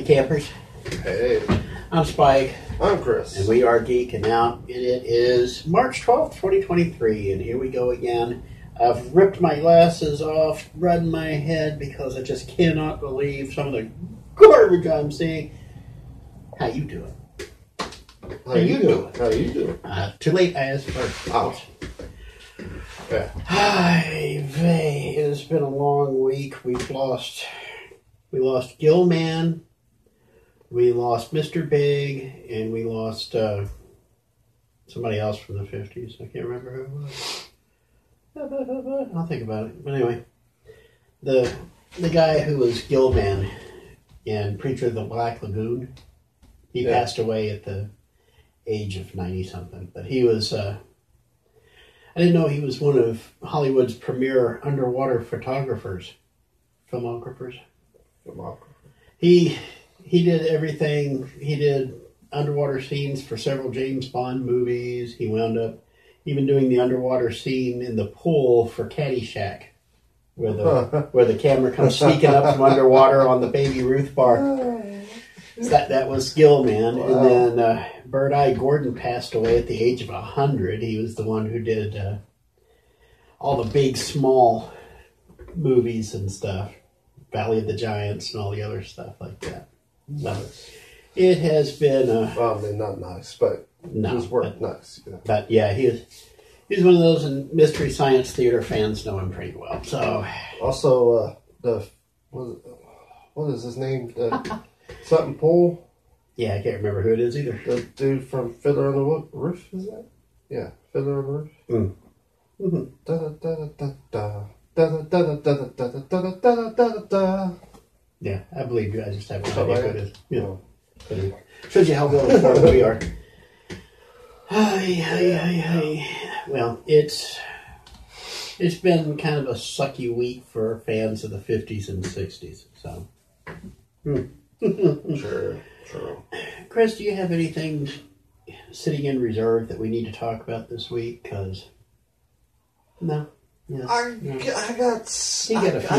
campers. Hey. I'm Spike. I'm Chris. And we are Geeking Out. And it is March 12th, 2023. And here we go again. I've ripped my glasses off, rubbed my head because I just cannot believe some of the garbage I'm seeing. How you doing? How you doing? How you doing? Too late, I asked first. Oh. Yeah. Hi, vey. It has been a long week. We lost Gilman, we lost Mr. Big, and we lost somebody else from the 50s. I can't remember who it was. I'll think about it. But anyway, the guy who was Gilman and Preacher of the Black Lagoon, he passed away at the age of 90-something. But he was... I didn't know he was one of Hollywood's premier underwater filmographers. He did everything. He did underwater scenes for several James Bond movies. He wound up even doing the underwater scene in the pool for Caddyshack, where the camera comes sneaking up from underwater on the Baby Ruth bar. That was Gilman. Wow. And then Bird Eye Gordon passed away at the age of 100. He was the one who did all the big, small movies and stuff. Valley of the Giants and all the other stuff like that. So it has been... well, I mean, not nice, but his work nice. Yeah. But yeah, he's one of those, and Mystery Science Theater fans know him pretty well. So also, what is his name? Something Pool? Yeah, I can't remember who it is either. The dude from Fiddler on the Roof, is that? Yeah, Fiddler on the Roof. Mm. Mm-hmm. Da da da da da da da da da da da da da da. Yeah, I believe you. I just have no idea who it is. Yeah. Shows you how well informed we are. Well, it's been kind of a sucky week for fans of the 50s and 60s. So. Sure. Chris, do you have anything sitting in reserve that we need to talk about this week? Because no. Yes, I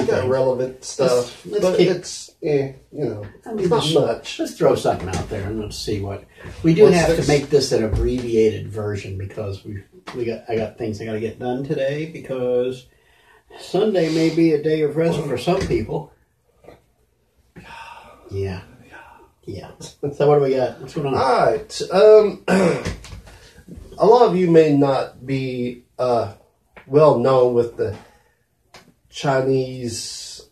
got relevant stuff, but it's not much. Let's throw something out there and let's see what we do. Have to make this an abbreviated version because I got things I got to get done today because Sunday may be a day of rest for some people. Yeah. So what do we got? What's going on? All right. A lot of you may not be well known with the Chinese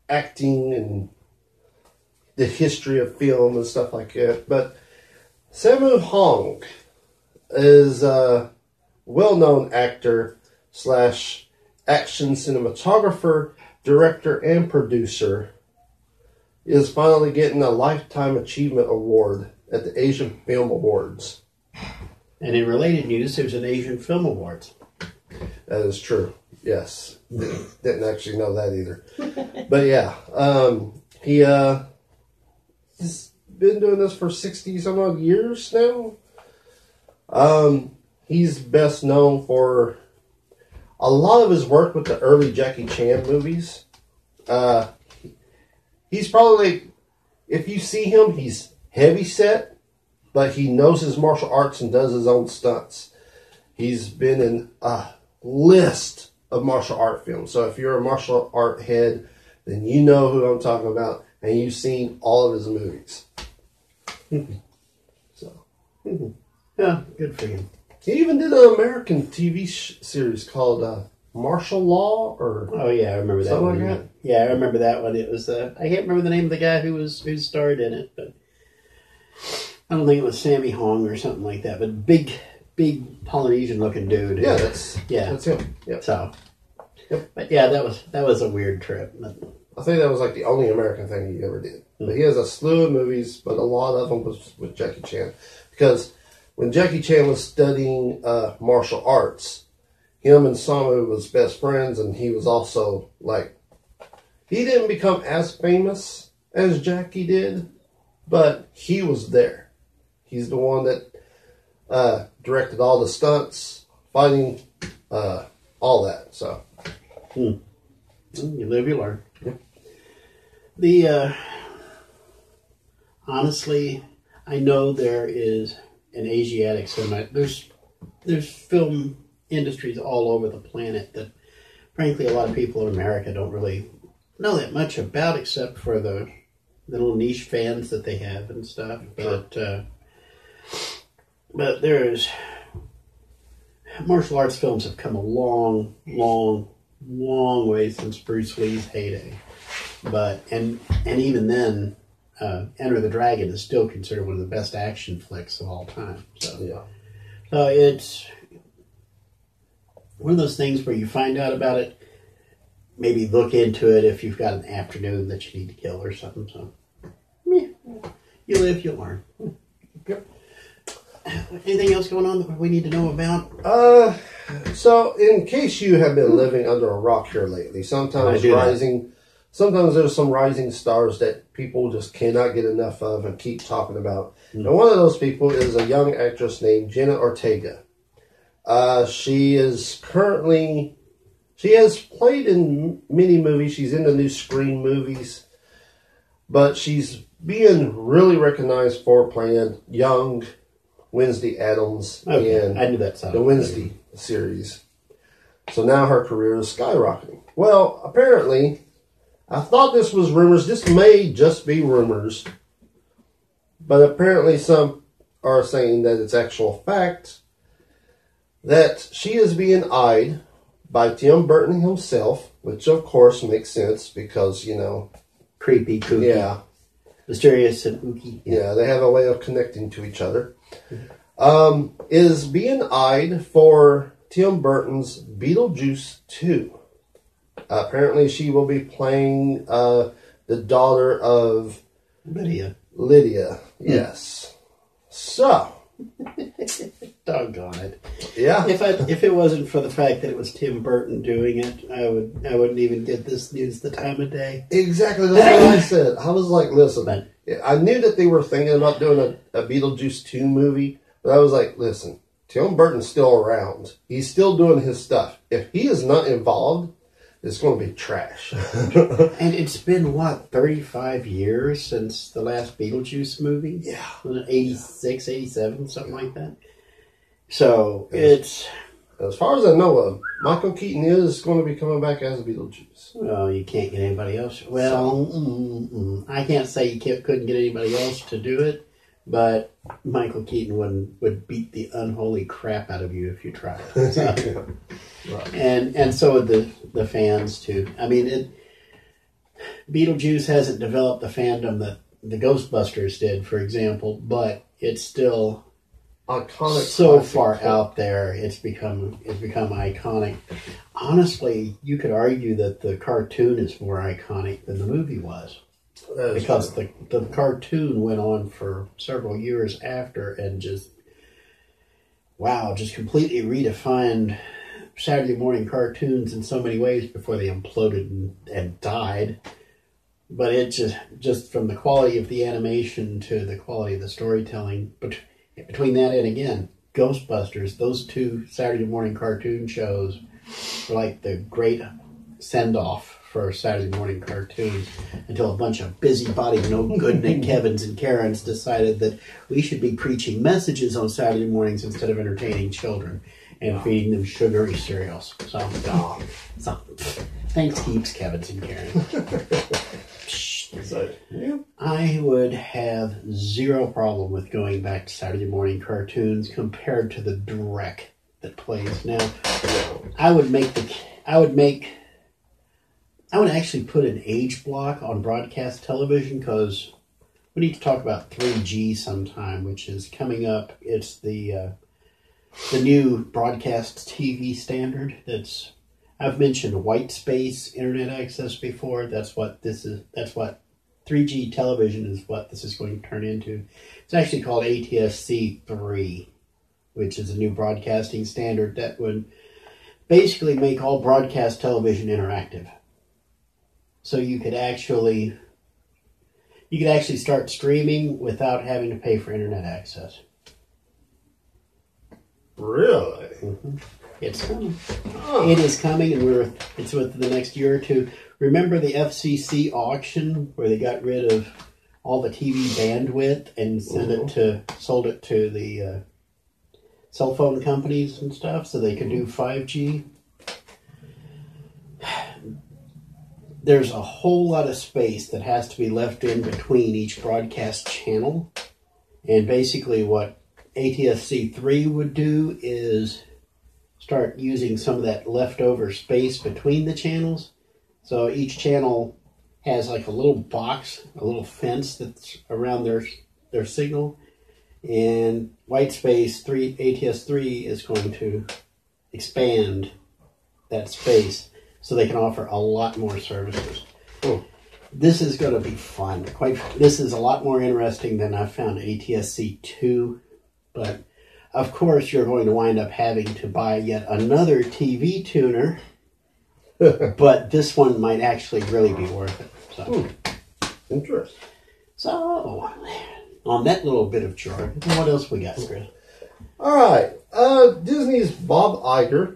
acting and the history of film and stuff like that, but Sammo Hung is a well-known actor / action cinematographer, director, and producer. Is finally getting a Lifetime Achievement Award at the Asian Film Awards. And in related news, there's an Asian Film Awards. That is true. Yes. Didn't actually know that either. But yeah, he's been doing this for 60-some odd years now. He's best known for a lot of his work with the early Jackie Chan movies. He's probably, if you see him, he's heavy set, but he knows his martial arts and does his own stunts. He's been in a list of martial art films. So if you're a martial art head, then you know who I'm talking about, and you've seen all of his movies. So, yeah, good for him. He even did an American TV series called Martial Law, or I remember that one. Like that? Yeah, I remember that one. It was I can't remember the name of the guy who starred in it, but I don't think it was Sammy Hong or something like that. But big Polynesian looking dude. Yeah, that's him. Yep. So, but yeah, that was a weird trip. But I think that was like the only American thing he ever did. Mm-hmm. But he has a slew of movies, but a lot of them was with Jackie Chan, because when Jackie Chan was studying martial arts, him and Sammo was best friends, and he was also he didn't become as famous as Jackie did, but he was there. He's the one that directed all the stunts, fighting, all that. So, you live, you learn. Yep. The honestly, I know there is an Asiatic cinema. There's film industries all over the planet that, frankly, a lot of people in America don't really know that much about, except for the little niche fans that they have and stuff. But there's martial arts films have come a long, long, long way since Bruce Lee's heyday. And even then, Enter the Dragon is still considered one of the best action flicks of all time. So it's one of those things where you find out about it, maybe look into it if you've got an afternoon that you need to kill or something. So, yeah, you live, you learn. Yep. Anything else going on that we need to know about? So in case you have been living under a rock here lately, sometimes there's some rising stars that people just cannot get enough of and keep talking about. Mm. And one of those people is a young actress named Jenna Ortega. She has played in many movies. She's in the new Scream movies. But she's being really recognized for playing young Wednesday Addams in I knew that the Wednesday series. So now her career is skyrocketing. Well, apparently, I thought this was rumors. This may just be rumors. But apparently some are saying that it's actual fact that she is being eyed by Tim Burton himself, which of course makes sense because, creepy, kooky. Yeah. Mysterious and ooky. Yeah, they have a way of connecting to each other. Is being eyed for Tim Burton's Beetlejuice 2. Apparently she will be playing the daughter of Lydia. Yes. So. Doggone it. Yeah. If it wasn't for the fact that it was Tim Burton doing it, I wouldn't even get this news the time of day. Exactly. That's what I said. I was like, listen, I knew that they were thinking about doing a Beetlejuice 2 movie, but I was like, listen, Tim Burton's still around. He's still doing his stuff. If he is not involved, it's going to be trash. And it's been, 35 years since the last Beetlejuice movie? Yeah. 86, 87, something like that. So, it's... As far as I know, Michael Keaton is going to be coming back as Beetlejuice. Well, you can't get anybody else. Well, I can't say you couldn't get anybody else to do it, but Michael Keaton would beat the unholy crap out of you if you tried. So, right. And so would the fans, too. I mean, Beetlejuice hasn't developed the fandom that the Ghostbusters did, for example, but it's still... iconic, so far out there, it's become iconic. Honestly, you could argue that the cartoon is more iconic than the movie was, because the cartoon went on for several years after and just completely redefined Saturday morning cartoons in so many ways before they imploded and died. But it just from the quality of the animation to the quality of the storytelling, but between that and, again, Ghostbusters, those two Saturday morning cartoon shows were like the great send-off for Saturday morning cartoons until a bunch of busybody, no-good-nick Kevins and Karens decided that we should be preaching messages on Saturday mornings instead of entertaining children and feeding them sugary cereals. So thanks heaps, Kevins and Karens. So, yeah. I would have zero problem with going back to Saturday morning cartoons compared to the dreck that plays now. I would actually put an age block on broadcast television because we need to talk about 3G sometime, which is coming up. It's the new broadcast TV standard. I've mentioned white space internet access before. That's what 3G television is, what this is going to turn into. It's actually called ATSC 3, which is a new broadcasting standard that would basically make all broadcast television interactive. So you could actually start streaming without having to pay for internet access. Really? Mm-hmm. It's coming. Oh. It is coming, and it's within the next year or two. Remember the FCC auction where they got rid of all the TV bandwidth and sold it to the cell phone companies and stuff so they could do 5G. There's a whole lot of space that has to be left in between each broadcast channel. And basically what ATSC3 would do is start using some of that leftover space between the channels. So each channel has like a little box, a little fence that's around their signal. And white space ATS3 is going to expand that space so they can offer a lot more services. Oh. This is going to be fun. This is a lot more interesting than I found ATSC2. But, of course, you're going to wind up having to buy yet another TV tuner. But this one might actually really be worth it. So. Interesting. So, on that little bit of jargon, what else we got, Chris? All right. Disney's Bob Iger.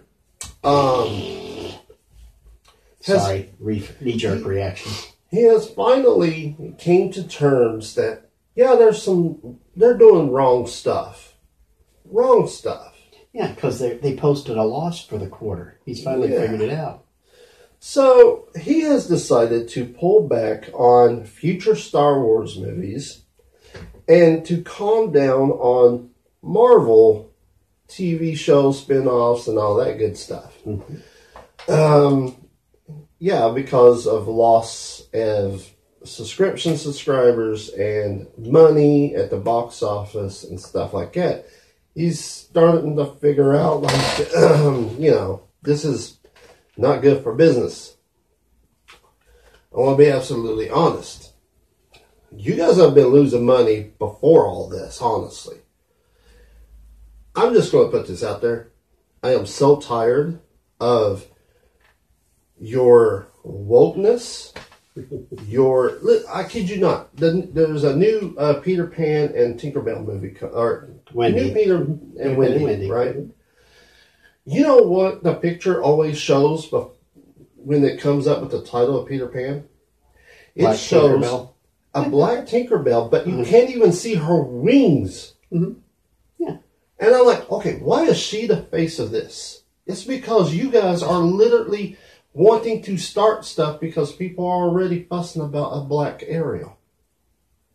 Sorry, knee-jerk reaction. He has finally came to terms that, yeah, they're doing wrong stuff. Wrong stuff. Yeah, because they posted a loss for the quarter. He's finally figured it out. So he has decided to pull back on future Star Wars movies and to calm down on Marvel TV shows, spin-offs, and all that good stuff. Mm-hmm. Yeah, because of loss of subscribers and money at the box office and stuff like that. He's starting to figure out, like, this is not good for business. I want to be absolutely honest. You guys have been losing money before all this, honestly. I'm just going to put this out there. I am so tired of your wokeness, I kid you not, there's a new Peter Pan and Tinkerbell movie, or Wendy. New Peter and Wendy, right? You know what the picture always shows when it comes up with the title of Peter Pan? It shows Tinkerbell. A black Tinkerbell, but you can't even see her wings. Mm-hmm. Yeah. And I'm like, okay, why is she the face of this? It's because you guys are literally wanting to start stuff because people are already fussing about a black Ariel.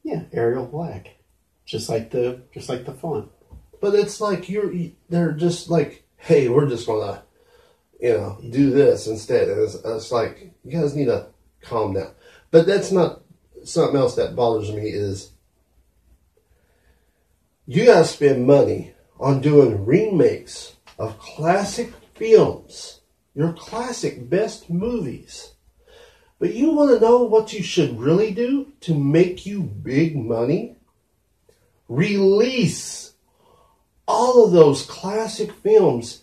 Yeah, Ariel Black. Just like the font. But it's like they're just like, hey, we're just gonna, do this instead. And it's like, you guys need to calm down. But that's not something else that bothers me is you guys spend money on doing remakes of classic films. Your classic best movies. But you want to know what you should really do to make you big money? Release all of those classic films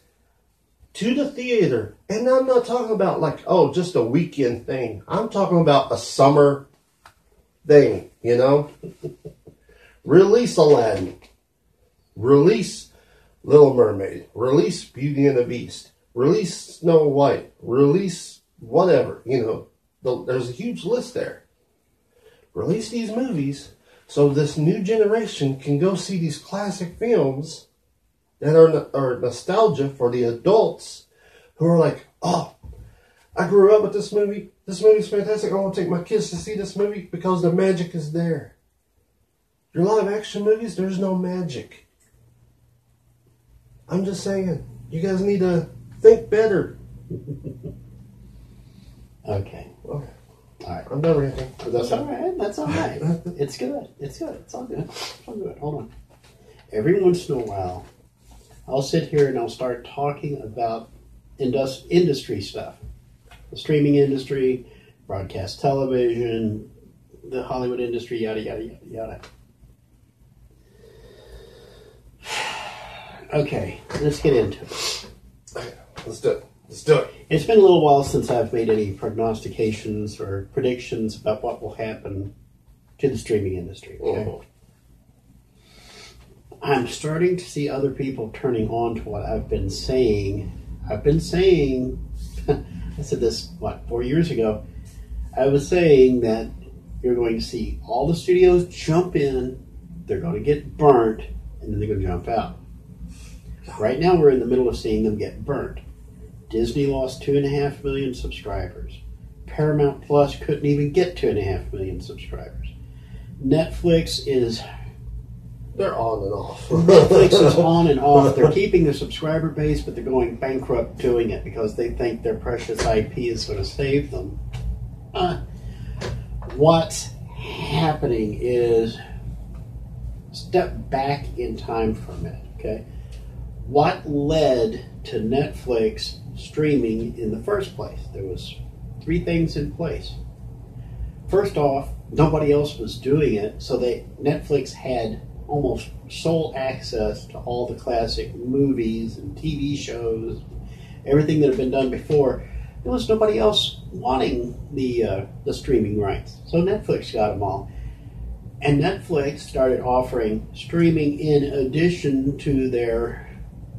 to the theater. And I'm not talking about just a weekend thing. I'm talking about a summer thing, Release Aladdin. Release Little Mermaid. Release Beauty and the Beast. Release Snow White. Release whatever. There's a huge list there. Release these movies so this new generation can go see these classic films that are nostalgia for the adults who are like, oh, I grew up with this movie. This movie's fantastic. I want to take my kids to see this movie because the magic is there. Your live action movies, there's no magic. I'm just saying, you guys need to think better. Okay. All right. I'm done ranting. That's all right. That's all right. It's good. It's all good. It's all good. Hold on. Every once in a while, I'll sit here and I'll start talking about industry stuff. The streaming industry, broadcast television, the Hollywood industry, yada, yada, yada, yada. Okay, let's get into it. Let's do it. It's been a little while since I've made any prognostications or predictions about what will happen to the streaming industry. Okay? Uh-huh. I'm starting to see other people turning on to what I've been saying. I said this, 4 years ago? I was saying that you're going to see all the studios jump in, they're going to get burnt, and then they're going to jump out. Right now we're in the middle of seeing them get burnt. Disney lost 2.5 million subscribers. Paramount Plus couldn't even get 2.5 million subscribers. Netflix is... They're on and off. Netflix is on and off. They're keeping their subscriber base, but they're going bankrupt doing it because they think their precious IP is going to save them. What's happening is, step back in time for a minute, okay? What led to Netflix streaming in the first place? There was 3 things in place. First off, nobody else was doing it, so Netflix had almost sole access to all the classic movies and TV shows, everything that had been done before. There was nobody else wanting the streaming rights, so Netflix got them all. And Netflix started offering streaming in addition to their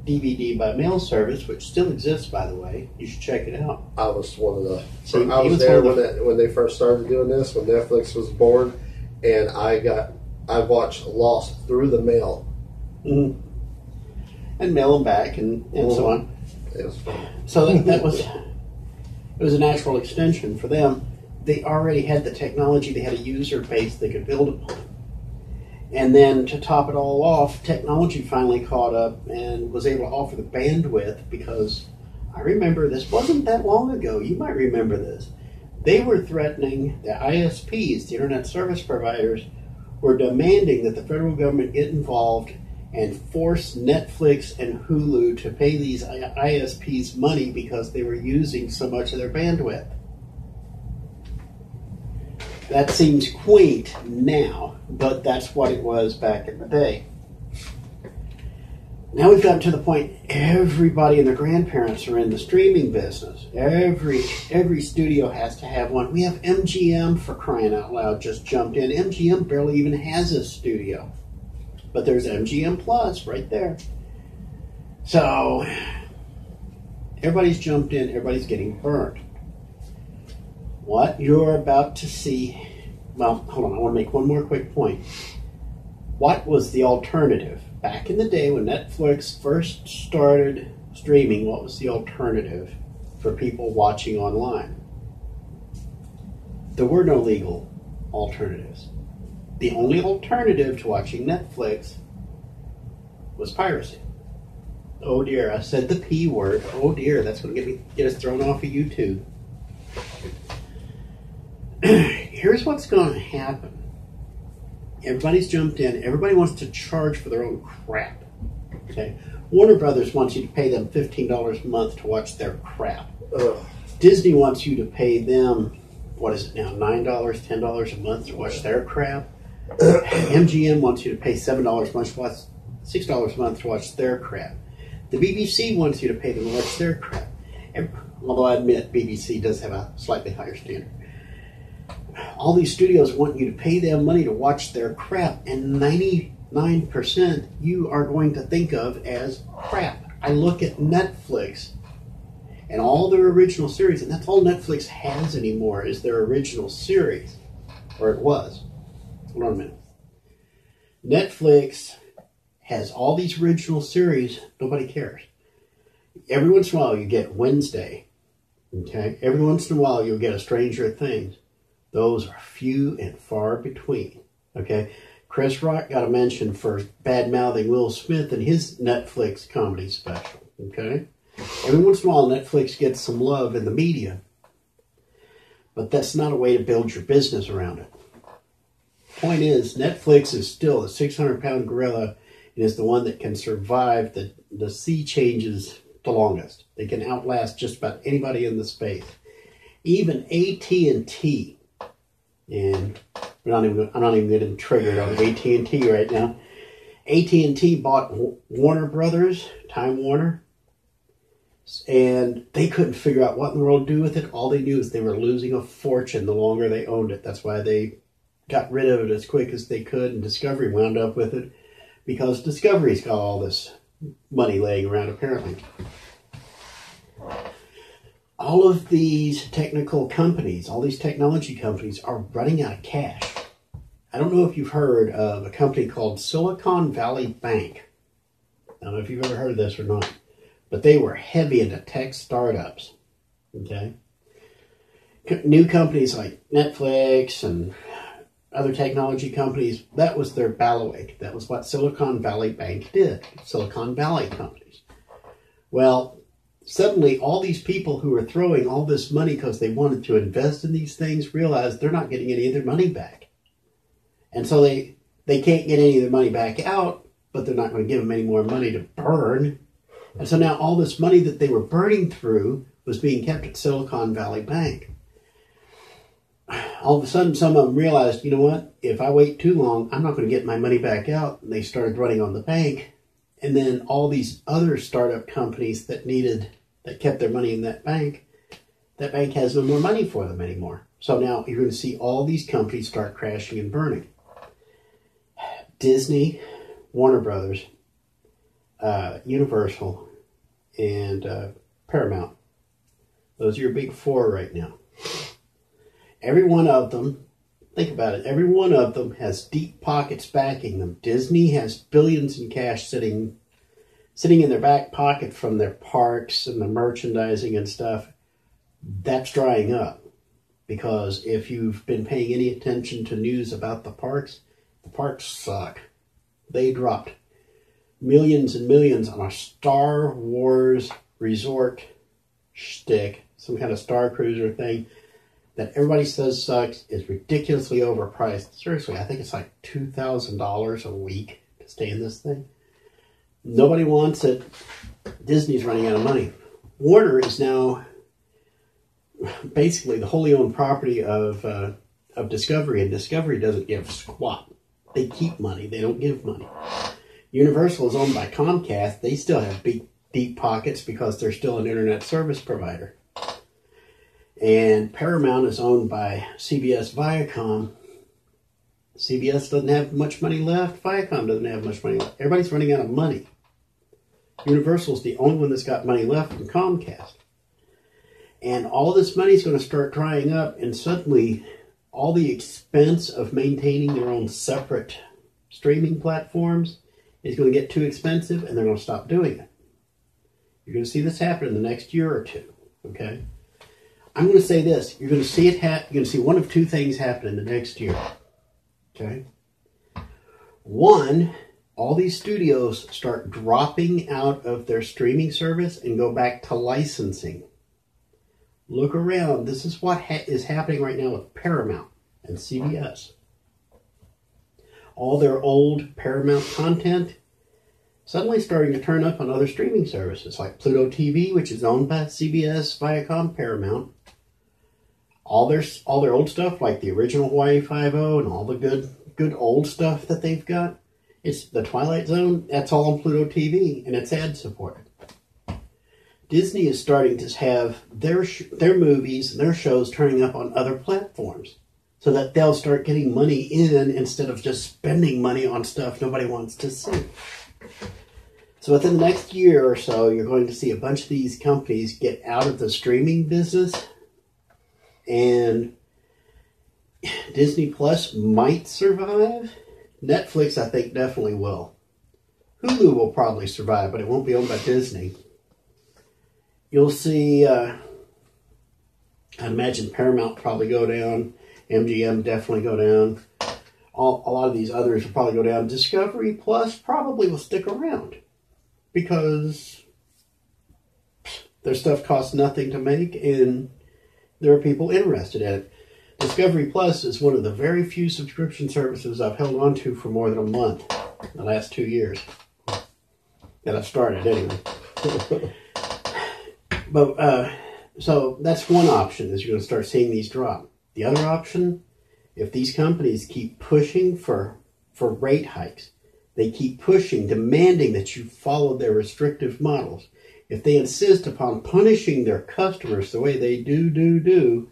DVD by mail service, which still exists, by the way. You should check it out. I was one of the... So I was there when they first started doing this, when Netflix was born, and I watched Lost through the mail. Mm-hmm. And mail them back and so on. It was fun. So that was... It was a natural extension for them. They already had the technology. They had a user base they could build upon. And then to top it all off, technology finally caught up and was able to offer the bandwidth, because I remember this wasn't that long ago. You might remember this. They were threatening, the ISPs, the Internet Service Providers, were demanding that the federal government get involved and force Netflix and Hulu to pay these ISPs money because they were using so much of their bandwidth. That seems quaint now, but that's what it was back in the day. Now we've gotten to the point everybody and their grandparents are in the streaming business. Every studio has to have one. We have MGM, for crying out loud, just jumped in. MGM barely even has a studio. But there's MGM Plus right there. So everybody's jumped in, everybody's getting burnt. What you're about to see, well, hold on, I want to make one more quick point. What was the alternative? Back in the day when Netflix first started streaming, what was the alternative for people watching online? There were no legal alternatives. The only alternative to watching Netflix was piracy. Oh dear, I said the P word. Oh dear, that's going to get us thrown off of YouTube. Here's what's going to happen. Everybody's jumped in. Everybody wants to charge for their own crap. Okay, Warner Brothers wants you to pay them $15 a month to watch their crap. Ugh. Disney wants you to pay them, what is it now, $9, $10 a month to watch their crap. MGM wants you to pay $7 a month to watch, $6 a month to watch their crap. The BBC wants you to pay them to watch their crap. Although I admit BBC does have a slightly higher standard. All these studios want you to pay them money to watch their crap, and 99% you are going to think of as crap. I look at Netflix and all their original series, and that's all Netflix has anymore is their original series, or it was. Hold on a minute. Netflix has all these original series. Nobody cares. Every once in a while you get Wednesday. Okay? Every once in a while you'll get a Stranger Things. Those are few and far between. Okay? Chris Rock got a mention for bad-mouthing Will Smith in his Netflix comedy special. Okay? Every once in a while Netflix gets some love in the media. But that's not a way to build your business around it. Point is, Netflix is still a 600-pound gorilla and is the one that can survive the sea changes the longest. They can outlast just about anybody in the space. Even AT&T, and I'm not even getting triggered on AT&T right now. AT&T bought Warner Brothers, Time Warner, and they couldn't figure out what in the world to do with it. All they knew is they were losing a fortune the longer they owned it. That's why they got rid of it as quick as they could, and Discovery wound up with it because Discovery's got all this money laying around apparently. all of these technical companies, all these technology companies are running out of cash. I don't know if you've heard of a company called Silicon Valley Bank. I don't know if you've ever heard of this or not, but they were heavy into tech startups. Okay. New companies like Netflix and other technology companies, that was their bailiwick. That was what Silicon Valley Bank did. Silicon Valley companies. Well, suddenly all these people who were throwing all this money because they wanted to invest in these things realized they're not getting any of their money back. And so they can't get any of their money back out, but they're not going to give them any more money to burn. And so now all this money that they were burning through was being kept at Silicon Valley Bank. All of a sudden, some of them realized, you know what, if I wait too long, I'm not going to get my money back out. And they started running on the bank. And then all these other startup companies that kept their money in that bank has no more money for them anymore. So now you're going to see all these companies start crashing and burning. Disney, Warner Brothers, Universal, and Paramount. Those are your big four right now. Every one of them, think about it, every one of them has deep pockets backing them. Disney has billions in cash sitting in their back pocket from their parks and the merchandising and stuff. That's drying up. Because if you've been paying any attention to news about the parks suck. They dropped millions and millions on a Star Wars resort shtick, some kind of Star Cruiser thing that everybody says sucks, is ridiculously overpriced. Seriously, I think it's like $2,000 a week to stay in this thing. Nobody wants it. Disney's running out of money. Warner is now basically the wholly owned property of Discovery, and Discovery doesn't give squat. They keep money. They don't give money. Universal is owned by Comcast. They still have deep pockets because they're still an internet service provider. And Paramount is owned by CBS Viacom. CBS doesn't have much money left. Viacom doesn't have much money left. Everybody's running out of money. Universal's the only one that's got money left from Comcast. And all this money is going to start drying up, and suddenly all the expense of maintaining their own separate streaming platforms is going to get too expensive, and they're going to stop doing it. You're going to see this happen in the next year or two, okay? I'm going to say this. You're going to see you're going to see one of two things happen in the next year, okay? One, all these studios start dropping out of their streaming service and go back to licensing. Look around. This is what is happening right now with Paramount and CBS. All their old Paramount content suddenly starting to turn up on other streaming services like Pluto TV, which is owned by CBS, Viacom, Paramount. All their old stuff like the original Hawaii Five-0 and all the good old stuff that they've got. It's the Twilight Zone. That's all on Pluto TV, and it's ad supported. Disney is starting to have their movies and their shows turning up on other platforms so that they'll start getting money in instead of just spending money on stuff nobody wants to see. So within the next year or so, you're going to see a bunch of these companies get out of the streaming business, and Disney Plus might survive. Netflix, I think, definitely will. Hulu will probably survive, but it won't be owned by Disney. You'll see, I imagine Paramount probably go down. MGM definitely go down. A lot of these others will probably go down. Discovery Plus probably will stick around because their stuff costs nothing to make and there are people interested in it. Discovery Plus is one of the very few subscription services I've held on to for more than a month in the last 2 years. That I've started anyway. But so that's one option, is you're going to start seeing these drop. The other option, if these companies keep pushing for rate hikes, they keep pushing, demanding that you follow their restrictive models. If they insist upon punishing their customers the way they do,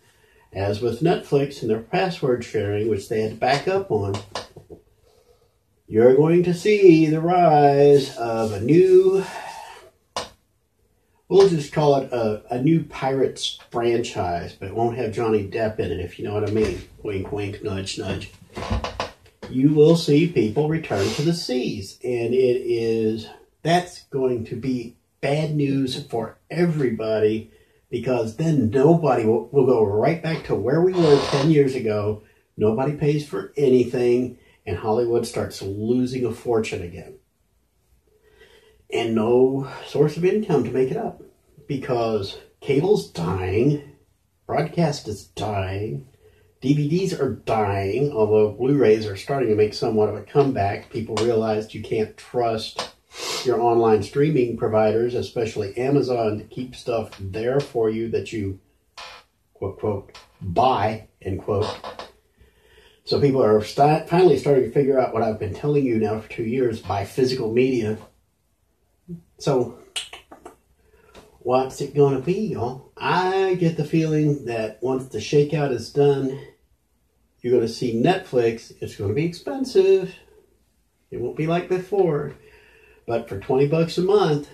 as with Netflix and their password sharing, which they had to back up on, you're going to see the rise of a new We'll just call it a new Pirates franchise, but it won't have Johnny Depp in it, if you know what I mean. Wink, wink, nudge, nudge. You will see people return to the seas, and that's going to be bad news for everybody, because then nobody will go right back to where we were 10 years ago. Nobody pays for anything, and Hollywood starts losing a fortune again. And no source of income to make it up, because cable's dying, broadcast is dying, DVDs are dying, although Blu-rays are starting to make somewhat of a comeback. People realized you can't trust your online streaming providers, especially Amazon, to keep stuff there for you that you, quote, quote, buy, end quote. So people are finally starting to figure out what I've been telling you now for 2 years: buy physical media. So what's it going to be, y'all? I get the feeling that once the shakeout is done, you're going to see Netflix. It's going to be expensive. It won't be like before. But for $20 a month,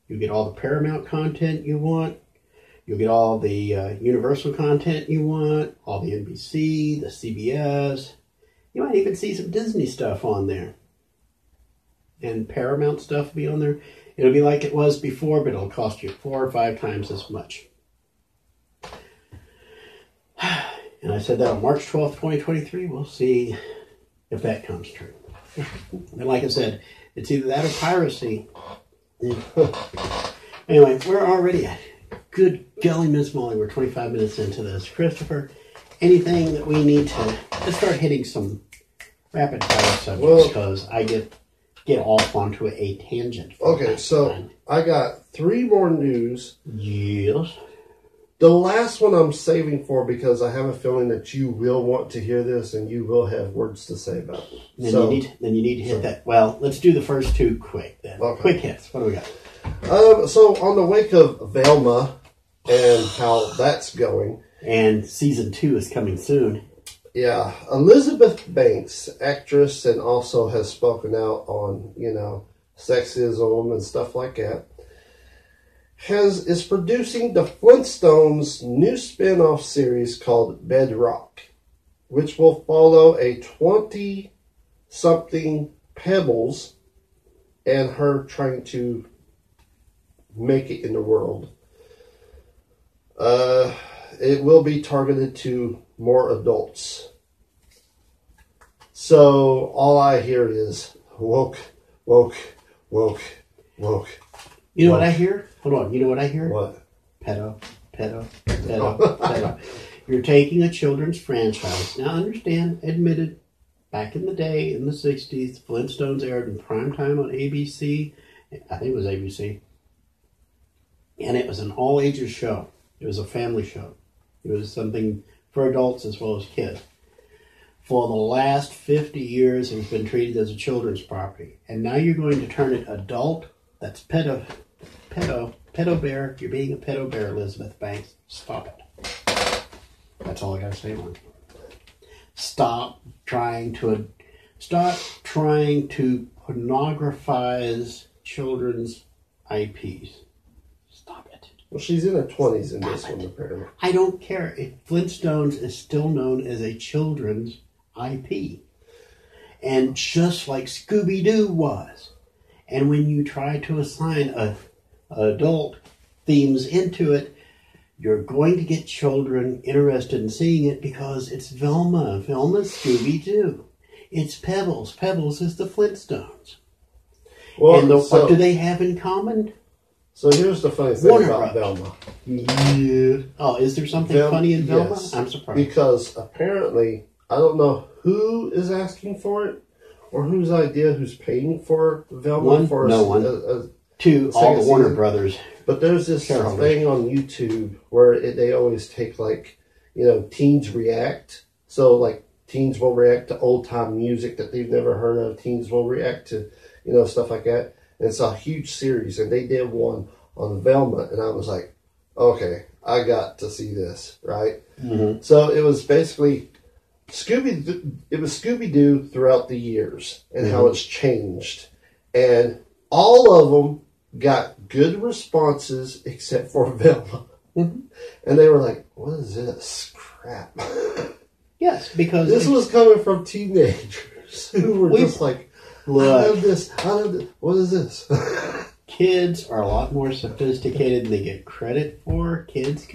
you get all the Paramount content you want. You'll get all the Universal content you want, all the NBC, the CBS. You might even see some Disney stuff on there. And Paramount stuff will be on there. It'll be like it was before, but it'll cost you 4 or 5 times as much. And I said that on March 12th, 2023. We'll see if that comes true. And like I said, it's either that or piracy. Anyway, we're already at good golly, Miss Molly. We're 25 minutes into this. Christopher, anything that we need to... Let's start hitting some rapid fire subjects, because I get off onto a tangent. Okay, so I got 3 more news. Yes. The last one I'm saving for, because I have a feeling that you will want to hear this and you will have words to say about it. Then you need to hit that. Well, let's do the first 2 quick then. Okay. Quick hits. What do we got? So on the wake of Velma and how that's going. And season 2 is coming soon. Yeah, Elizabeth Banks, actress, and also has spoken out on, sexism and stuff like that, is producing the Flintstones' new spin-off series called Bedrock, which will follow a 20-something Pebbles and her trying to make it in the world. It will be targeted to more adults. So all I hear is woke, woke, woke, woke. You know what I hear? Hold on. You know what I hear? What? Pedo, pedo, pedo, pedo. You're taking a children's franchise. Now understand, admitted, back in the day, in the 60s, Flintstones aired in primetime on ABC. I think it was ABC. And it was an all-ages show. It was a family show. It was something for adults as well as kids. For the last 50 years, it's been treated as a children's property. And now you're going to turn it adult. That's pedo bear. You're being a pedo bear, Elizabeth Banks. Stop it. That's all I got to say on it. Stop trying to pornographize children's IPs. Stop it. Well, she's in her 20s in this one, apparently. I don't care. Flintstones is still known as a children's IP. And just like Scooby-Doo was. And when you try to assign adult themes into it, you're going to get children interested in seeing it because it's Velma. Velma's Scooby-Doo. It's Pebbles. Pebbles is the Flintstones. Well, and what do they have in common? So here's the funny thing about Velma. Yeah. Oh, is there something funny in Velma? Yes, I'm surprised. Because apparently, I don't know who is asking for it or whose who's paying for Velma. One, for no one. Two, all the Warner Brothers. But there's this thing on YouTube where they always take teens react. So teens will react to old time music that they've never heard of. Teens will react to, stuff like that. And it's a huge series, and they did one on Velma, and I was like, okay, I got to see this, right? Mm-hmm. So it was basically Scooby-Doo throughout the years and how it's changed. And all of them got good responses except for Velma. Mm-hmm. And they were like, what is this crap? Yes, because this was coming from teenagers who were just like, look, I love this. What is this? Kids are a lot more sophisticated than they get credit for. Kids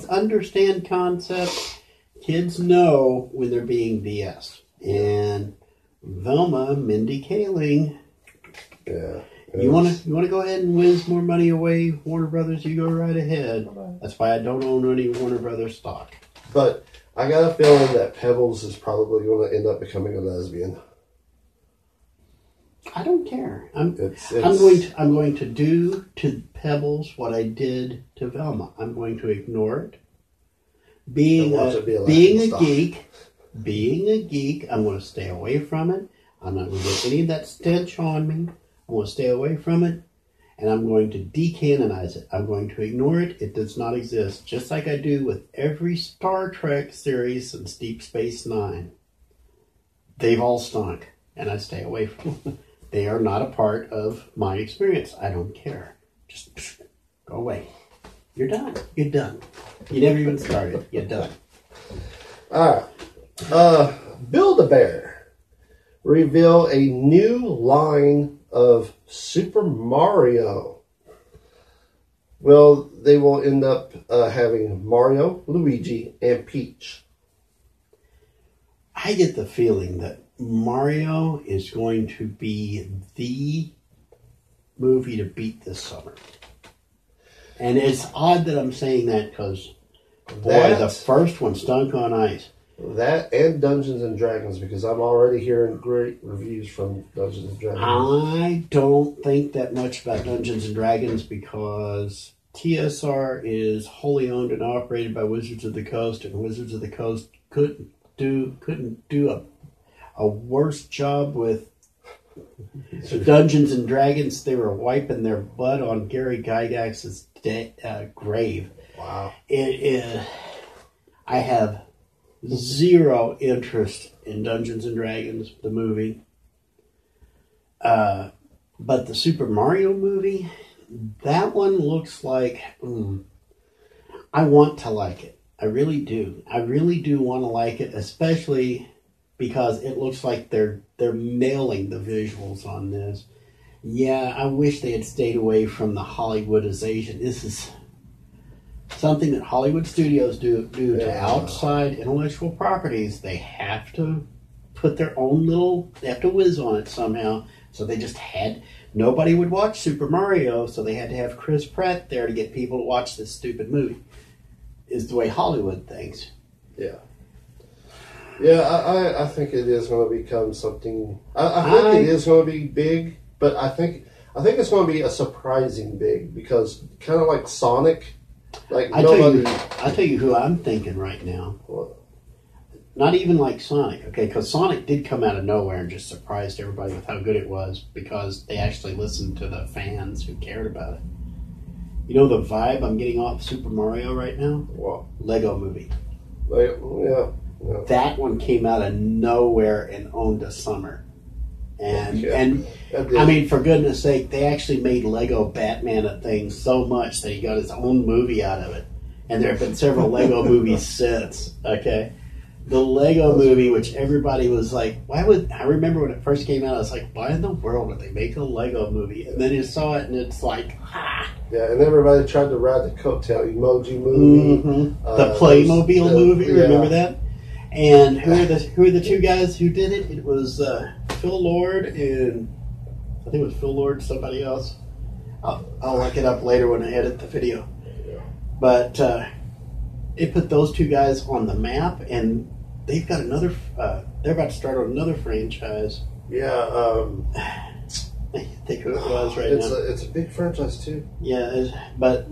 understand concepts. Kids know when they're being BS. And Velma, Mindy Kaling. Yeah. You want to go ahead and whiz more money away, Warner Brothers? You go right ahead. That's why I don't own any Warner Brothers stock. But I got a feeling that Pebbles is probably going to end up becoming a lesbian. I don't care. I'm going to do to Pebbles what I did to Velma. I'm going to ignore it. Being a geek, I'm going to stay away from it. I'm not going to get any of that stench on me. I'm going to stay away from it, and I'm going to decanonize it. I'm going to ignore it. It does not exist, just like I do with every Star Trek series since Deep Space Nine. They've all stunk, and I stay away from them. They are not a part of my experience. I don't care. Just go away. You're done. You're done. You never even started. You're done. All right. Build-A-Bear reveal a new line of Super Mario. Well, they will end up having Mario, Luigi, and Peach. I get the feeling that Mario is going to be the movie to beat this summer. And it's odd that I'm saying that because, boy, the first one stunk on ice. That and Dungeons and Dragons, because I'm already hearing great reviews from Dungeons and Dragons. I don't think that much about Dungeons and Dragons because TSR is wholly owned and operated by Wizards of the Coast, and Wizards of the Coast couldn't do a worse job with Dungeons and Dragons. They were wiping their butt on Gary Gygax's grave. Wow. I have zero interest in Dungeons and Dragons, the movie. But the Super Mario movie, that one looks like... I want to like it. I really do. I really do want to like it, especially because it looks like they're nailing the visuals on this. Yeah, I wish they had stayed away from the Hollywoodization. This is something that Hollywood studios do to outside intellectual properties. They have to put their own they have to whiz on it somehow. So they just nobody would watch Super Mario, so they had to have Chris Pratt there to get people to watch this stupid movie. Is the way Hollywood thinks. Yeah. Yeah, I think it is going to become something. I think it is going to be big, but I think it's going to be a surprising big because kind of like Sonic, like I tell you who I'm thinking right now. What? Not even like Sonic, okay? Because Sonic did come out of nowhere and just surprised everybody with how good it was because they actually listened to the fans who cared about it. You know the vibe I'm getting off Super Mario right now? What? Lego Movie. Yeah. That one came out of nowhere and owned a summer. And I mean, for goodness sake, they actually made Lego Batman a thing so much that he got his own movie out of it. And there have been several Lego movies since, okay? The Lego movie, which everybody was like, I remember when it first came out, I was like, why in the world would they make a Lego movie? And then you saw it and it's like, Yeah, and everybody tried to ride the coattail. Emoji Movie. Mm-hmm. The Playmobil movie, remember that? And who are the two guys who did it? It was Phil Lord and I think it was Phil Lord, somebody else. I'll look it up later when I edit the video. Yeah. But it put those two guys on the map, and they've got another. They're about to start on another franchise. Yeah. I think who it was right now. It's a big franchise too. Yeah, but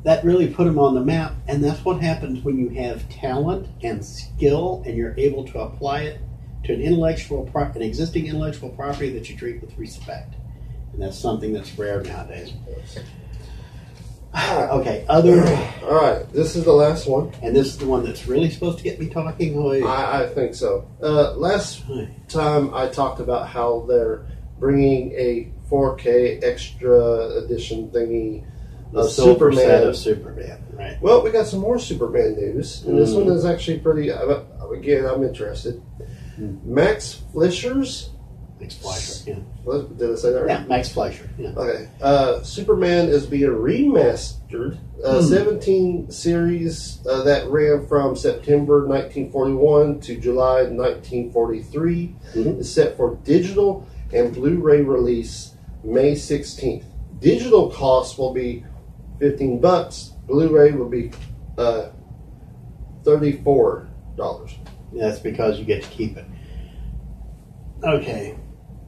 that really put them on the map, and that's what happens when you have talent and skill, and you're able to apply it to an existing intellectual property that you treat with respect, and that's something that's rare nowadays. Okay, all right, this is the last one, and this is the one that's really supposed to get me talking. I think so. Last time I talked about how they're bringing a 4K extra edition thingy The of silver set Superman. of Superman, right? Well, we got some more Superman news, and this one is actually pretty. Again, I'm interested. Max Fleischer's. Max Fleischer, yeah. What, did I say that right? Yeah, Max Fleischer, yeah. Okay. Superman is being remastered. 17 series that ran from September 1941 to July 1943 is set for digital and Blu-ray release May 16th. Digital cost will be $15. Blu-ray will be $34. That's because you get to keep it. Okay.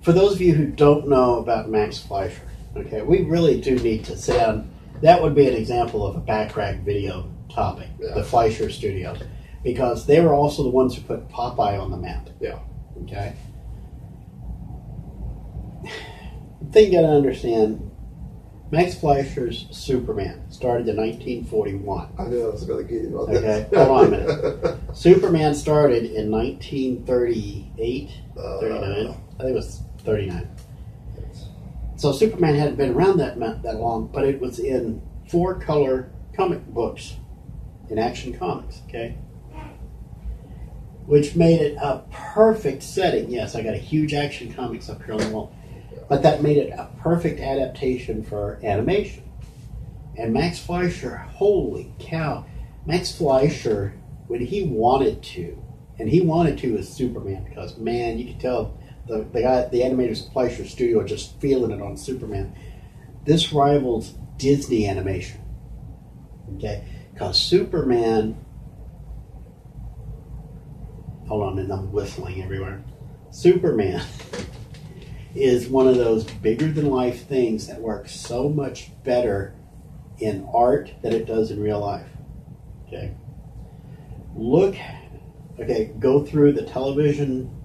For those of you who don't know about Max Fleischer, okay, we really do need to sit down. That would be an example of a backrack video topic, the Fleischer Studios, because they were also the ones who put Popeye on the map. Yeah. Okay. The thing you got to understand, Max Fleischer's Superman started in 1941. I knew I was going to get you on Okay, that. hold on a minute. Superman started in 1938, 39. I think it was 39. So Superman hadn't been around that long, but it was in 4-color comic books, in Action Comics, okay? Which made it a perfect setting. Yes, I got a huge Action Comics up here on the wall. But that made it a perfect adaptation for animation. And Max Fleischer, holy cow. Max Fleischer, when he wanted to, and he wanted to as Superman, because, man, you could tell the guy, the animators at Fleischer Studio are just feeling it on Superman. This rivals Disney animation. Okay? Because Superman, hold on a minute, I'm whistling everywhere. Superman is one of those bigger-than-life things that works so much better in art than it does in real life. Okay? Go through the television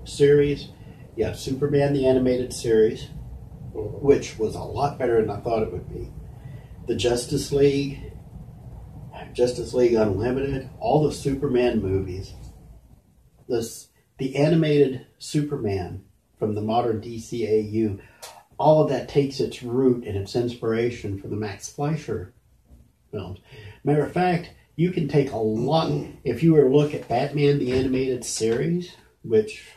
series. You have Superman the Animated Series, which was a lot better than I thought it would be. The Justice League Unlimited, all the Superman movies. The animated Superman from the modern DCAU, all of that takes its root and its inspiration from the Max Fleischer films. Matter of fact, you can take a lot, if you were to look at Batman the Animated Series, which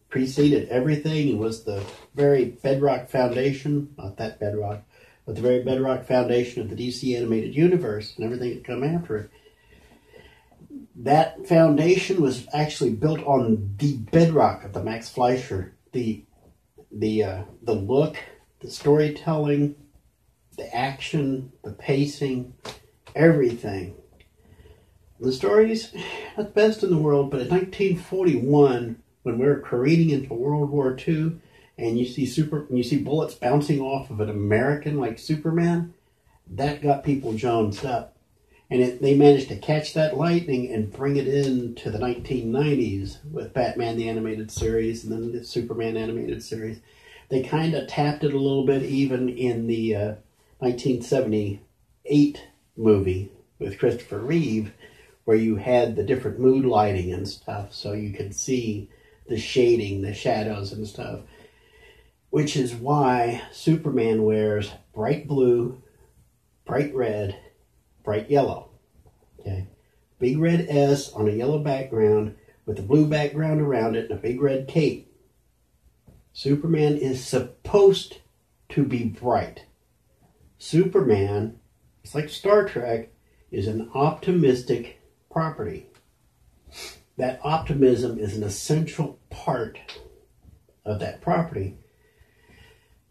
preceded everything and was the very bedrock foundation, not that bedrock, but the very bedrock foundation of the DC animated universe and everything that come after it. That foundation was actually built on the bedrock of the Max Fleischer. The look, the storytelling, the action, the pacing, everything. The story's not the best in the world, but in 1941, when we're careening into World War II, and you see bullets bouncing off of an American like Superman, that got people jonesed up. And they managed to catch that lightning and bring it into the 1990s with Batman the Animated Series and then the Superman Animated Series. They kind of tapped it a little bit even in the 1978 movie with Christopher Reeve, where you had the different mood lighting and stuff, so you could see the shading, the shadows and stuff. Which is why Superman wears bright blue, bright red, bright yellow. Okay, big red S on a yellow background with a blue background around it and a big red cape. Superman is supposed to be bright. Superman, it's like Star Trek, is an optimistic property. That optimism is an essential part of that property.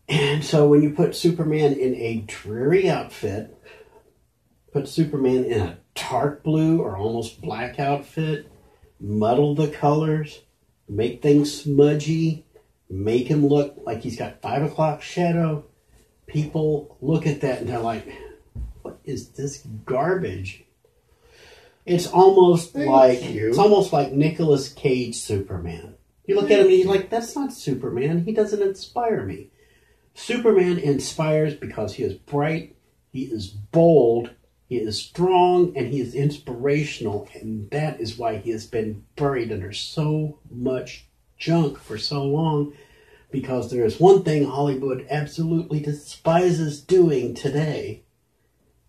And so when you put Superman in a dreary outfit, put Superman in a dark blue or almost black outfit, muddle the colors, make things smudgy, make him look like he's got 5 o'clock shadow, people look at that and they're like, what is this garbage? It's almost like Nicolas Cage Superman. You look at him and he's like, that's not Superman. He doesn't inspire me. Superman inspires because he is bright, he is bold, he is strong, and he is inspirational. And that is why he has been buried under so much junk for so long. Because there is one thing Hollywood absolutely despises doing today.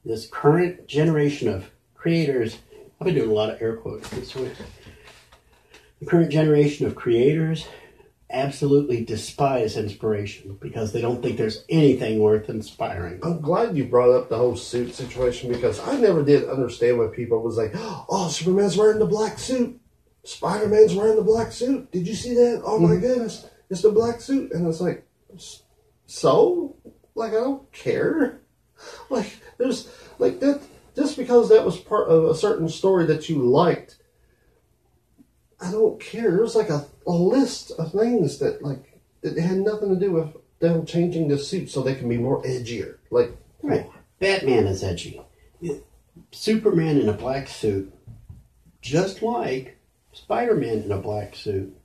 This current generation of creators, I've been doing a lot of air quotes this week. The current generation of creators absolutely despise inspiration because they don't think there's anything worth inspiring. I'm glad you brought up the whole suit situation because I never did understand when people was like, oh, Superman's wearing the black suit. Spider-Man's wearing the black suit. Did you see that? Oh my goodness. It's the black suit. And it's like, so? Like, I don't care. Like, there's, like, that, just because that was part of a certain story that you liked, I don't care. There's like a list of things that, like, it had nothing to do with them changing the suit so they can be more edgier. Like, right. Batman is edgy. Superman in a black suit, just like Spider-Man in a black suit.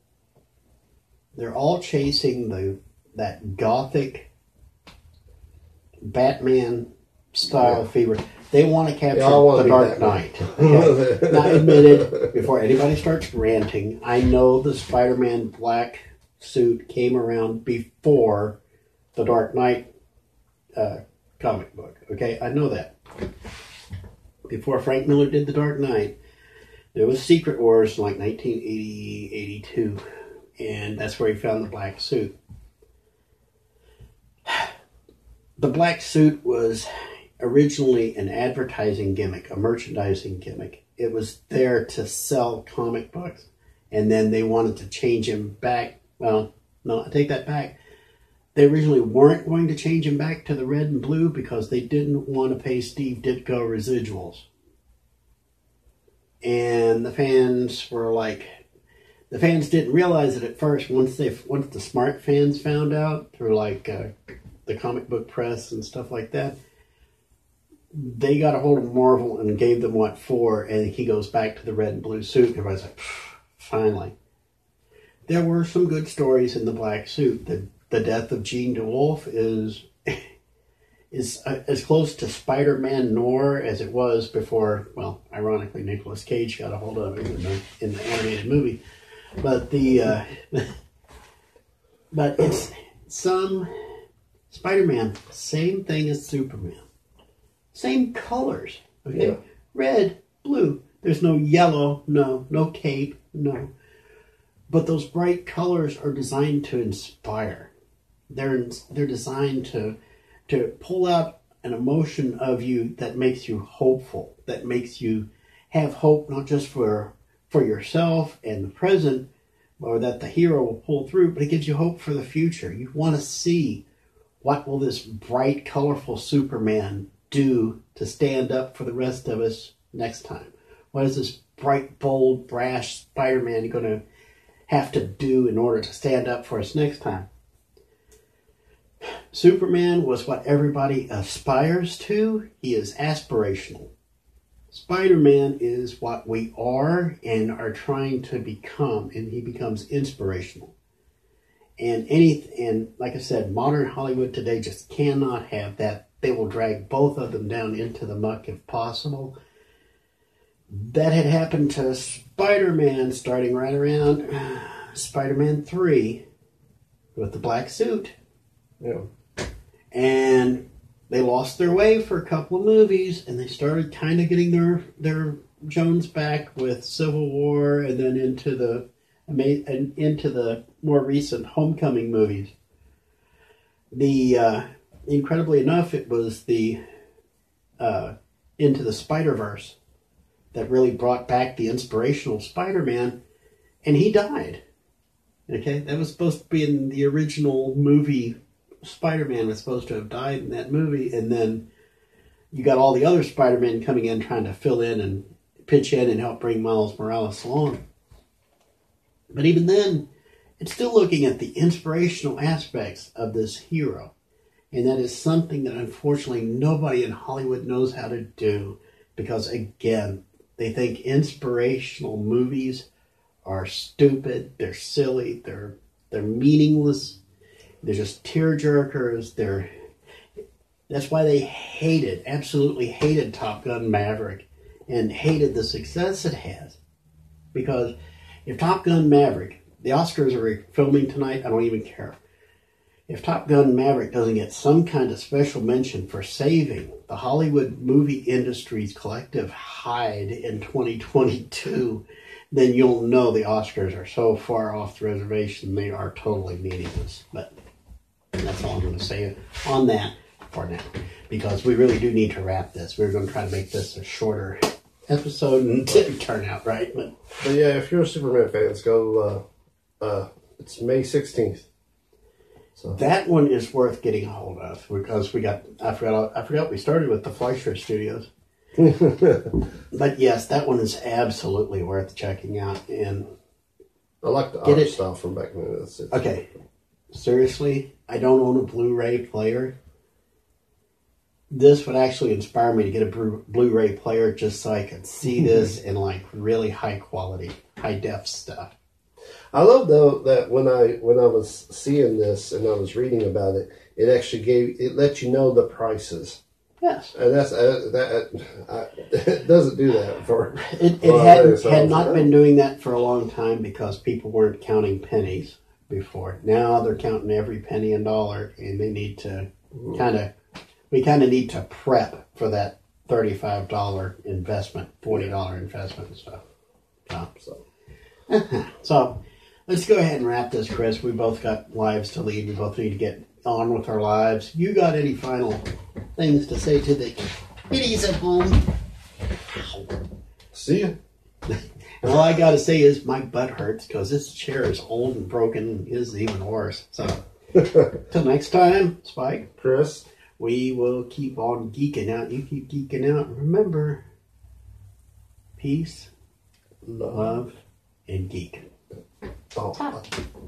They're all chasing that gothic Batman style fever. They want to capture the Dark Knight. Okay? Now, admitted, before anybody starts ranting, I know the Spider-Man black suit came around before the Dark Knight comic book. Okay, I know that. Before Frank Miller did the Dark Knight, there was Secret Wars in like 1980, 82, and that's where he found the black suit. The black suit was originally an advertising gimmick, a merchandising gimmick. It was there to sell comic books, and then they wanted to change him back. Well, no, I take that back. They originally weren't going to change him back to the red and blue because they didn't want to pay Steve Ditko residuals. And the fans were like, the fans didn't realize it at first. Once the smart fans found out through like the comic book press and stuff like that, they got a hold of Marvel and gave them what for, and he goes back to the red and blue suit. Everybody's like, finally. There were some good stories in the black suit. The death of Jean DeWolf is as close to Spider-Man noir as it was before, well, ironically, Nicolas Cage got a hold of him in the animated movie. But but it's some Spider-Man, same thing as Superman. Same colors, okay? Yeah. Red, blue. There's no yellow, no cape, no. But those bright colors are designed to inspire. They're designed to pull out an emotion of you that makes you hopeful, that makes you have hope not just for yourself and the present, or that the hero will pull through, but it gives you hope for the future. You want to see what will this bright, colorful Superman do to stand up for the rest of us next time? What is this bright, bold, brash Spider-Man going to have to do in order to stand up for us next time? Superman was what everybody aspires to. He is aspirational. Spider-Man is what we are and are trying to become, and he becomes inspirational. And like I said, modern Hollywood today just cannot have that. They will drag both of them down into the muck if possible. That had happened to Spider-Man starting right around Spider-Man 3 with the black suit. Yeah. And they lost their way for a couple of movies, and they started kind of getting their Jones back with Civil War, and then into the more recent Homecoming movies. Incredibly enough, it was the Into the Spider-Verse that really brought back the inspirational Spider-Man, and he died. Okay, that was supposed to be in the original movie. Spider-Man was supposed to have died in that movie, and then you got all the other Spider-Men coming in trying to fill in and pitch in and help bring Miles Morales along. But even then, it's still looking at the inspirational aspects of this hero. And that is something that unfortunately nobody in Hollywood knows how to do. Because again, they think inspirational movies are stupid, they're silly, they're meaningless, they're just tearjerkers. That's why they absolutely hated Top Gun Maverick and hated the success it has. Because if Top Gun Maverick, the Oscars are filming tonight, I don't even care. If Top Gun Maverick doesn't get some kind of special mention for saving the Hollywood movie industry's collective hide in 2022, then you'll know the Oscars are so far off the reservation they are totally meaningless. But that's all I'm going to say on that for now, because we really do need to wrap this. We're going to try to make this a shorter episode and it didn't turn out right. But yeah, if you're a Superman fan, go. It's May 16th. So that one is worth getting a hold of because I forgot we started with the Fleischer Studios. But yes, that one is absolutely worth checking out. And I like the art style from back in the 60s. Okay, seriously, I don't own a Blu-ray player. This would actually inspire me to get a Blu-ray player just so I could see this in like really high quality, high def stuff. I love though that when I was seeing this and I was reading about it, it actually let you know the prices. Yes, and that's it doesn't do that for it had not been doing that for a long time because people weren't counting pennies before. Now they're counting every penny and dollar, and they need to we kind of need to prep for that $35 investment, $40 investment and stuff. So let's go ahead and wrap this, Chris. We both got lives to lead. We both need to get on with our lives. You got any final things to say to the kiddies at home? See ya. And all I got to say is my butt hurts because this chair is old and broken. Is even worse. So till next time, Spike, Chris, we will keep on geeking out. You keep geeking out. Remember, peace, love, and geek. Oh.